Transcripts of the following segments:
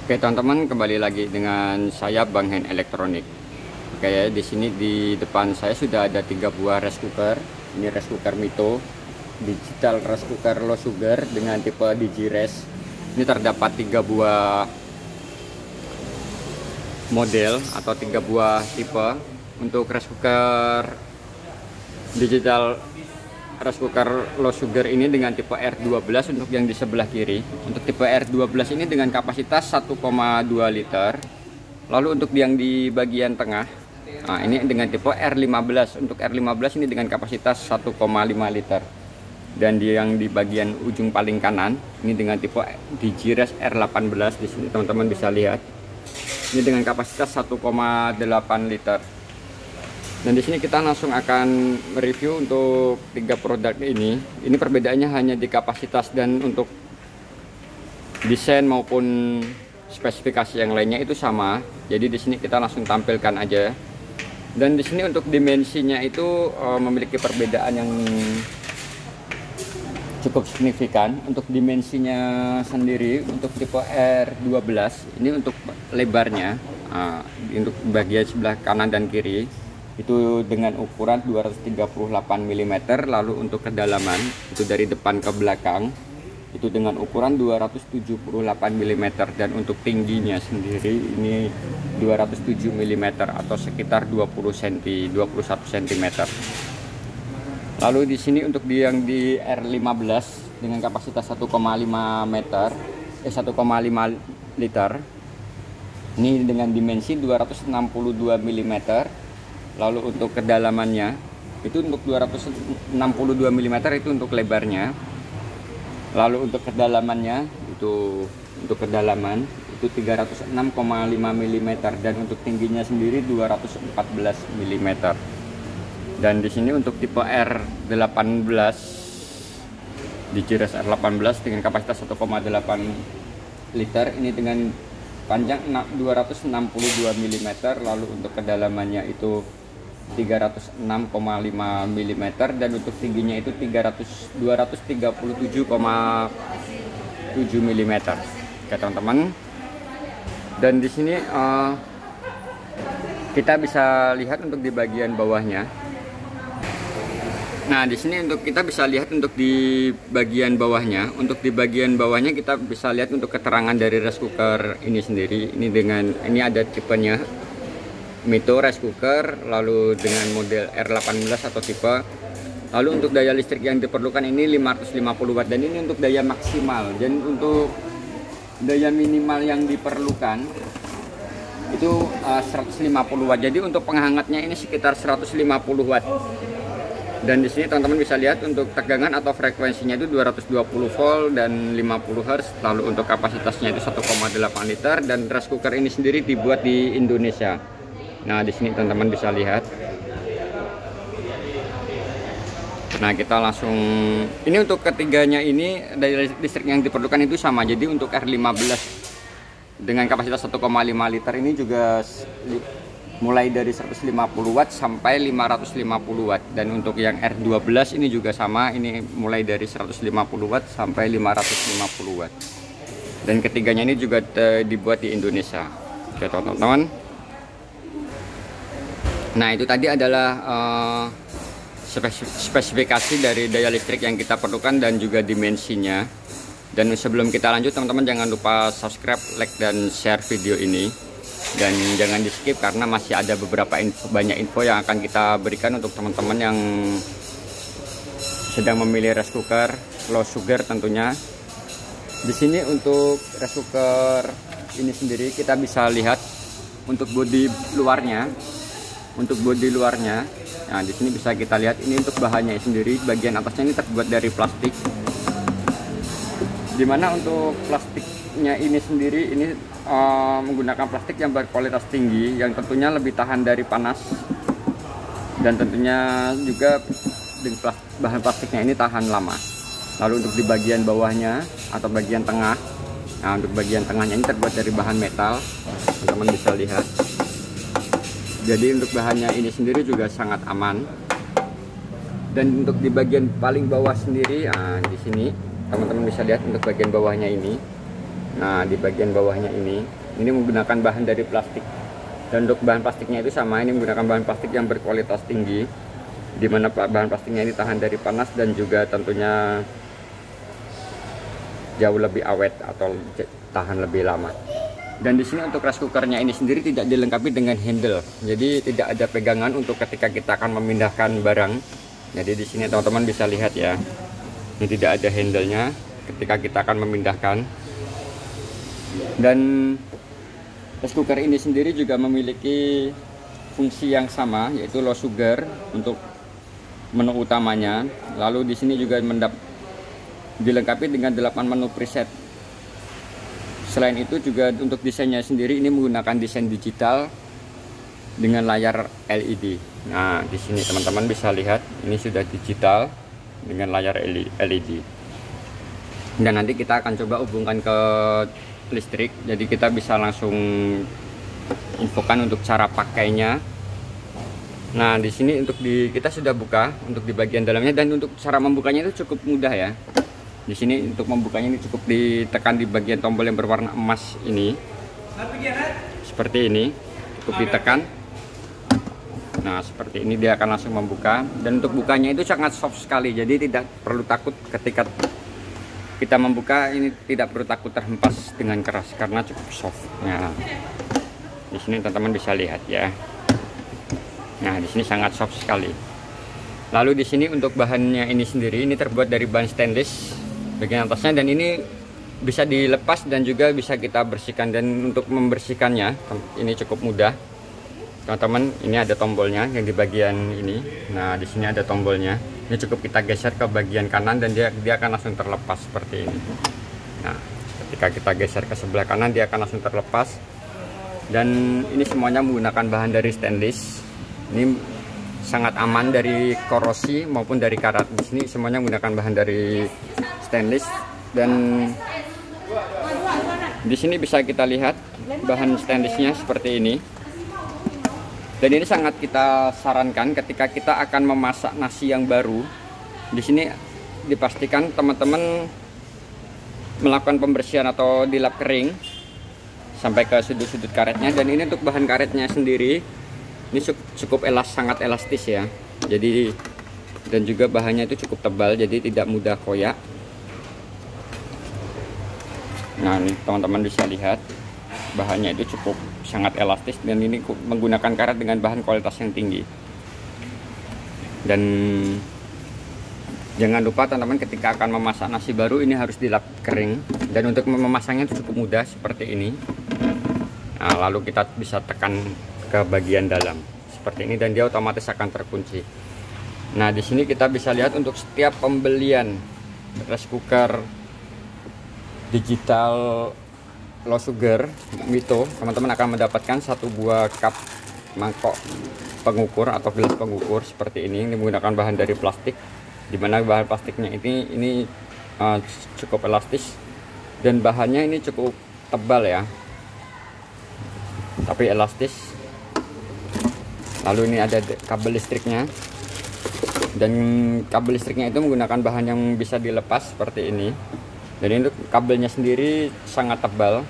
Oke teman-teman, kembali lagi dengan saya Bang Hen Elektronik. Oke ya, di sini di depan saya sudah ada 3 buah rice cooker. Ini rice cooker Mito digital rice cooker low sugar dengan tipe DigiRes. Ini terdapat 3 buah model atau 3 buah tipe untuk rice cooker digital rice cooker low sugar ini dengan tipe R12 untuk yang di sebelah kiri. Untuk tipe R12 ini dengan kapasitas 1,2 liter. Lalu untuk yang di bagian tengah, nah ini dengan tipe R15. Untuk R15 ini dengan kapasitas 1,5 liter. Dan yang di bagian ujung paling kanan ini dengan tipe DigiRes R18. Di sini teman-teman bisa lihat. Ini dengan kapasitas 1,8 liter. Dan di sini kita langsung akan mereview untuk 3 produk ini. Ini perbedaannya hanya di kapasitas, dan untuk desain maupun spesifikasi yang lainnya itu sama. Jadi di sini kita langsung tampilkan aja. Dan di sini untuk dimensinya itu memiliki perbedaan yang cukup signifikan. Untuk dimensinya sendiri untuk tipe R12 ini untuk lebarnya, untuk bagian sebelah kanan dan kiri itu dengan ukuran 238 mm. Lalu untuk kedalaman itu dari depan ke belakang itu dengan ukuran 278 mm, dan untuk tingginya sendiri ini 207 mm atau sekitar 20 cm, 21 cm. Lalu di sini untuk yang di R15 dengan kapasitas 1,5 liter ini dengan dimensi 262 mm. Lalu untuk kedalamannya itu untuk 262 mm itu untuk lebarnya. Lalu untuk kedalamannya itu untuk kedalaman itu 306,5 mm, dan untuk tingginya sendiri 214 mm. Dan di sini untuk tipe R18 DigiRes R18 dengan kapasitas 1,8 liter ini dengan panjang 262 mm. Lalu untuk kedalamannya itu 306,5 mm, dan untuk tingginya itu 237,7 mm. Oke teman-teman, dan di sini kita bisa lihat untuk di bagian bawahnya. Nah di sini untuk kita bisa lihat untuk di bagian bawahnya. Untuk di bagian bawahnya kita bisa lihat untuk keterangan dari rice cooker ini sendiri. Ini ada tipenya Mito rice cooker, lalu dengan model R18 atau tipe. Lalu untuk daya listrik yang diperlukan ini 550 watt, dan ini untuk daya maksimal. Dan untuk daya minimal yang diperlukan itu 150 watt. Jadi untuk penghangatnya ini sekitar 150 watt. Dan di sini teman-teman bisa lihat untuk tegangan atau frekuensinya itu 220 volt dan 50 Hz. Lalu untuk kapasitasnya itu 1,8 liter, dan rice cooker ini sendiri dibuat di Indonesia. Nah di sini teman-teman bisa lihat. Nah kita langsung, ini untuk ketiganya ini daya listrik yang diperlukan itu sama. Jadi untuk R15 dengan kapasitas 1,5 liter ini juga mulai dari 150 watt sampai 550 watt. Dan untuk yang R12 ini juga sama, ini mulai dari 150 watt sampai 550 watt. Dan ketiganya ini juga dibuat di Indonesia. Oke teman-teman. Nah itu tadi adalah spesifikasi dari daya listrik yang kita perlukan dan juga dimensinya. Dan sebelum kita lanjut teman-teman, jangan lupa subscribe, like, dan share video ini. Dan jangan di skip karena masih ada beberapa banyak info yang akan kita berikan untuk teman-teman yang sedang memilih rice cooker low sugar tentunya. Di sini untuk rice cooker ini sendiri kita bisa lihat untuk bodi luarnya. Untuk bodi luarnya, nah di sini bisa kita lihat ini untuk bahannya sendiri. Bagian atasnya ini terbuat dari plastik. Dimana untuk plastiknya ini sendiri ini menggunakan plastik yang berkualitas tinggi, yang tentunya lebih tahan dari panas, dan tentunya juga bahan plastiknya ini tahan lama. Lalu untuk di bagian bawahnya atau bagian tengah, nah untuk bagian tengahnya ini terbuat dari bahan metal, teman-teman bisa lihat. Jadi untuk bahannya ini sendiri juga sangat aman. Dan untuk di bagian paling bawah sendiri, nah di sini teman-teman bisa lihat untuk bagian bawahnya ini Nah, di bagian bawahnya ini menggunakan bahan dari plastik. Dan untuk bahan plastiknya itu sama, ini menggunakan bahan plastik yang berkualitas tinggi, di mana bahan plastiknya ini tahan dari panas dan juga tentunya jauh lebih awet atau tahan lebih lama. Dan di sini untuk rice cookernya ini sendiri tidak dilengkapi dengan handle, jadi tidak ada pegangan untuk ketika kita akan memindahkan barang. Jadi di sini teman-teman bisa lihat ya, ini tidak ada handle-nya ketika kita akan memindahkan. Dan rice cooker ini sendiri juga memiliki fungsi yang sama, yaitu low sugar untuk menu utamanya. Lalu di sini juga dilengkapi dengan 8 menu preset. Selain itu juga untuk desainnya sendiri ini menggunakan desain digital dengan layar LED. Nah, di sini teman-teman bisa lihat ini sudah digital dengan layar LED. Dan nanti kita akan coba hubungkan ke listrik, jadi kita bisa langsung infokan untuk cara pakainya. Nah, di sini kita sudah buka untuk di bagian dalamnya, dan untuk cara membukanya itu cukup mudah ya. Di sini untuk membukanya ini cukup ditekan di bagian tombol yang berwarna emas ini. Seperti ini, cukup ditekan. Nah, seperti ini dia akan langsung membuka, dan untuk bukanya itu sangat soft sekali, jadi tidak perlu takut ketika kita membuka, ini tidak perlu takut terhempas dengan keras karena cukup soft. Nah, di sini teman-teman bisa lihat ya. Nah, di sini sangat soft sekali. Lalu di sini untuk bahannya ini sendiri ini terbuat dari bahan stainless bagian atasnya, dan ini bisa dilepas dan juga bisa kita bersihkan. Dan untuk membersihkannya ini cukup mudah. Teman-teman, ini ada tombolnya yang di bagian ini. Nah, di sini ada tombolnya. Ini cukup kita geser ke bagian kanan dan dia akan langsung terlepas seperti ini. Nah, ketika kita geser ke sebelah kanan dia akan langsung terlepas. Dan ini semuanya menggunakan bahan dari stainless. Ini sangat aman dari korosi maupun dari karat. Di sini semuanya menggunakan bahan dari stainless, dan di sini bisa kita lihat bahan stainlessnya seperti ini. Dan ini sangat kita sarankan ketika kita akan memasak nasi yang baru. Di sini dipastikan teman-teman melakukan pembersihan atau dilap kering sampai ke sudut-sudut karetnya. Dan ini untuk bahan karetnya sendiri ini cukup sangat elastis ya. Jadi, dan juga bahannya itu cukup tebal, jadi tidak mudah koyak. Nah, ini teman-teman bisa lihat bahannya itu cukup sangat elastis, dan ini menggunakan karet dengan bahan kualitas yang tinggi. Dan jangan lupa teman-teman ketika akan memasak nasi baru ini harus dilap kering, dan untuk memasangnya itu cukup mudah seperti ini. Nah, lalu kita bisa tekan ke bagian dalam seperti ini dan dia otomatis akan terkunci. Nah, di sini kita bisa lihat untuk setiap pembelian rice cooker digital low sugar Mito, teman-teman akan mendapatkan satu buah cup mangkok pengukur atau gelas pengukur seperti ini. Ini menggunakan bahan dari plastik, dimana bahan plastiknya ini cukup elastis, dan bahannya ini cukup tebal ya, tapi elastis. Lalu ini ada kabel listriknya, dan kabel listriknya itu menggunakan bahan yang bisa dilepas seperti ini. Dan untuk kabelnya sendiri sangat tebal,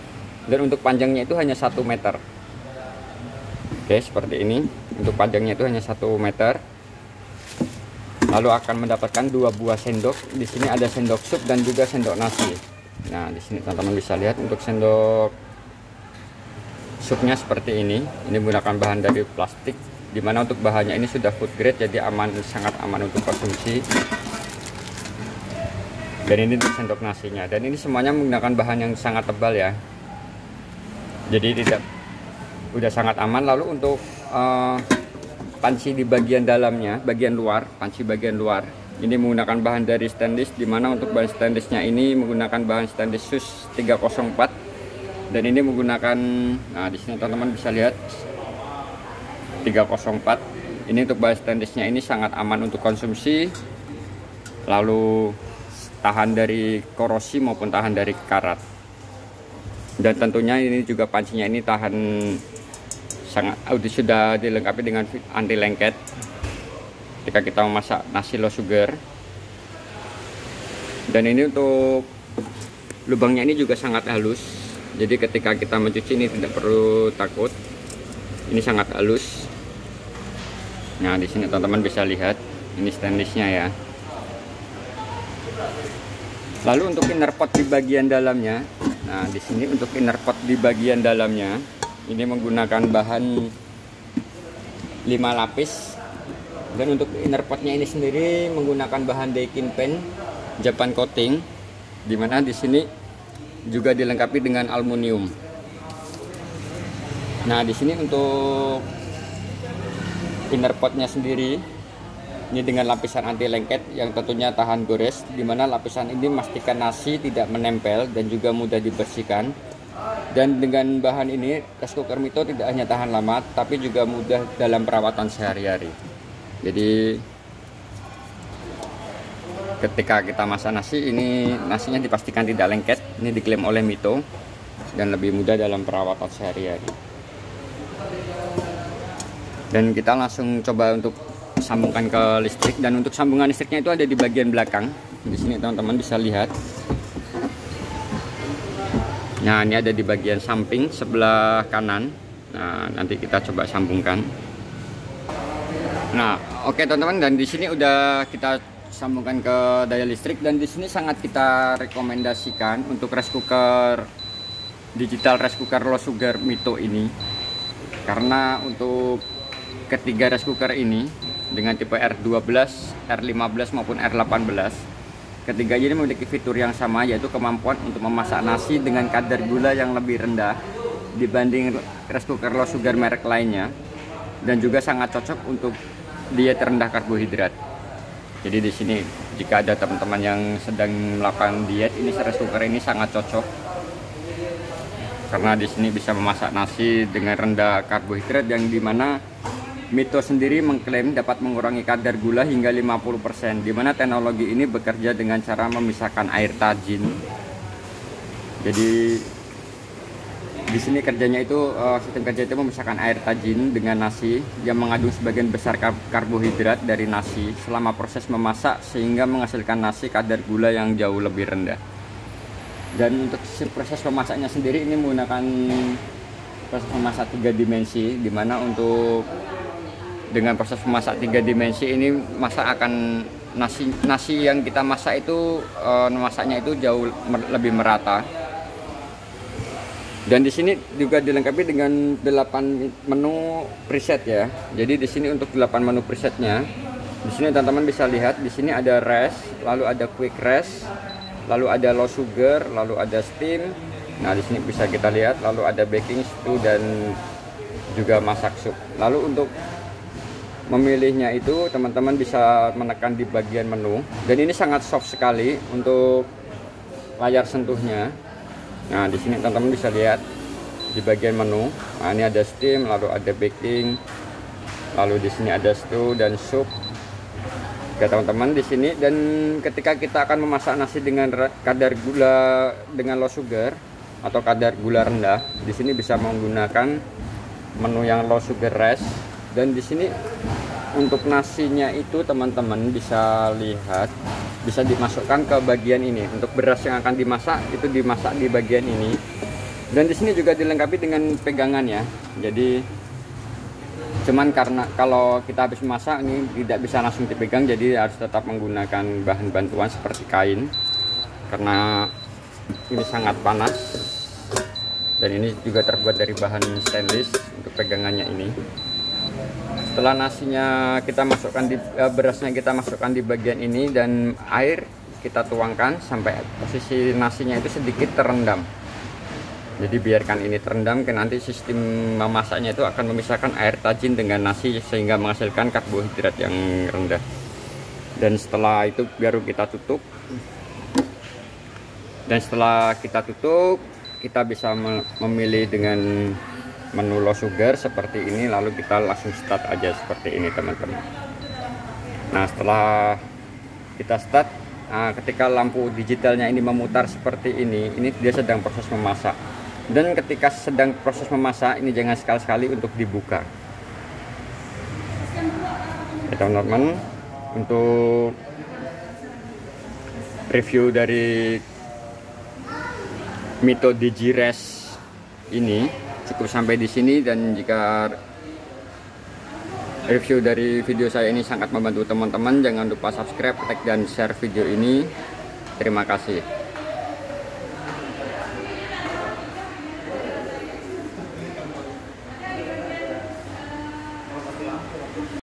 dan untuk panjangnya itu hanya 1 meter. Oke, seperti ini. Untuk panjangnya itu hanya 1 meter. Lalu akan mendapatkan 2 buah sendok. Di sini ada sendok sup dan juga sendok nasi. Nah, di sini teman-teman bisa lihat untuk sendok supnya seperti ini. Ini menggunakan bahan dari plastik, dimana untuk bahannya ini sudah food grade, jadi aman, sangat aman untuk konsumsi. Dan ini untuk sendok nasinya, dan ini semuanya menggunakan bahan yang sangat tebal ya, jadi udah sangat aman. Lalu untuk panci di bagian dalamnya, bagian luar, panci bagian luar ini menggunakan bahan dari stainless, dimana untuk bahan stainlessnya ini menggunakan bahan stainless SUS 304, dan ini menggunakan, nah di sini teman-teman bisa lihat 304. Ini untuk bahan stainlessnya ini sangat aman untuk konsumsi, lalu tahan dari korosi maupun tahan dari karat. Dan tentunya ini juga pancinya ini tahan, sudah dilengkapi dengan anti lengket ketika kita memasak nasi low sugar. Dan ini untuk lubangnya ini juga sangat halus, jadi ketika kita mencuci ini tidak perlu takut, ini sangat halus. Nah di sini teman-teman bisa lihat ini stainlessnya ya. Lalu untuk inner pot di bagian dalamnya, nah di sini untuk inner pot di bagian dalamnya ini menggunakan bahan 5 lapis, dan untuk inner potnya ini sendiri menggunakan bahan Daikin Pen Japan coating, dimana di sini juga dilengkapi dengan aluminium. Nah di sini untuk inner potnya sendiri ini dengan lapisan anti lengket yang tentunya tahan gores, dimana lapisan ini memastikan nasi tidak menempel dan juga mudah dibersihkan. Dan dengan bahan ini rice cooker Mito tidak hanya tahan lama tapi juga mudah dalam perawatan sehari-hari. Jadi ketika kita masak nasi, ini nasinya dipastikan tidak lengket, ini diklaim oleh Mito, dan lebih mudah dalam perawatan sehari-hari. Dan kita langsung coba untuk sambungkan ke listrik, dan untuk sambungan listriknya itu ada di bagian belakang. Di sini teman-teman bisa lihat. Nah ini ada di bagian samping sebelah kanan. Nah nanti kita coba sambungkan. Nah oke teman-teman, dan di sini udah kita sambungkan ke daya listrik, dan di sini sangat kita rekomendasikan untuk rice cooker digital rice cooker low sugar Mito ini, karena untuk ketiga rice cooker ini dengan tipe R12, R15 maupun R18, ketiganya ini memiliki fitur yang sama, yaitu kemampuan untuk memasak nasi dengan kadar gula yang lebih rendah dibanding rice cooker low sugar merek lainnya, dan juga sangat cocok untuk diet rendah karbohidrat. Jadi di sini jika ada teman-teman yang sedang melakukan diet, ini rice cooker ini sangat cocok, karena di sini bisa memasak nasi dengan rendah karbohidrat, yang dimana Mito sendiri mengklaim dapat mengurangi kadar gula hingga 50%, di mana teknologi ini bekerja dengan cara memisahkan air tajin. Jadi di sini kerjanya itu sistem kerja itu memisahkan air tajin dengan nasi yang mengandung sebagian besar karbohidrat dari nasi selama proses memasak, sehingga menghasilkan nasi kadar gula yang jauh lebih rendah. Dan untuk proses memasaknya sendiri ini menggunakan proses memasak 3 dimensi, di mana untuk dengan proses memasak 3 dimensi ini akan nasi yang kita masak itu memasaknya itu jauh lebih merata. Dan di sini juga dilengkapi dengan 8 menu preset ya. Jadi di sini untuk 8 menu presetnya, di sini teman-teman bisa lihat, di sini ada rest, lalu ada quick rest, lalu ada low sugar, lalu ada steam. Nah di sini bisa kita lihat, lalu ada baking, stew, dan juga masak sup. Lalu untuk memilihnya itu teman-teman bisa menekan di bagian menu, dan ini sangat soft sekali untuk layar sentuhnya. Nah di sini teman-teman bisa lihat di bagian menu. Nah ini ada steam, lalu ada baking, lalu di sini ada stew dan sup. Oke teman-teman, di sini, dan ketika kita akan memasak nasi dengan kadar gula dengan low sugar atau kadar gula rendah, di sini bisa menggunakan menu yang low sugar rest. Dan di sini untuk nasinya itu teman-teman bisa lihat, bisa dimasukkan ke bagian ini. Untuk beras yang akan dimasak itu dimasak di bagian ini. Dan di sini juga dilengkapi dengan pegangan ya. Jadi cuman karena kalau kita habis masak ini tidak bisa langsung dipegang, jadi harus tetap menggunakan bahan bantuan seperti kain, karena ini sangat panas. Dan ini juga terbuat dari bahan stainless untuk pegangannya ini. Setelah nasinya kita masukkan di berasnya kita masukkan di bagian ini, dan air kita tuangkan sampai posisi nasinya itu sedikit terendam. Jadi biarkan ini terendam, ke nanti sistem memasaknya itu akan memisahkan air tajin dengan nasi sehingga menghasilkan karbohidrat yang rendah. Dan setelah itu baru kita tutup. Dan setelah kita tutup, kita bisa memilih dengan menu low sugar seperti ini, lalu kita langsung start aja seperti ini teman-teman. Nah setelah kita start, ketika lampu digitalnya ini memutar seperti ini dia sedang proses memasak. Dan ketika sedang proses memasak ini jangan sekali-sekali untuk dibuka ya teman-teman. Untuk review dari Mito Digires ini cukup sampai di sini, dan jika review dari video saya ini sangat membantu teman-teman, jangan lupa subscribe, like, dan share video ini. Terima kasih.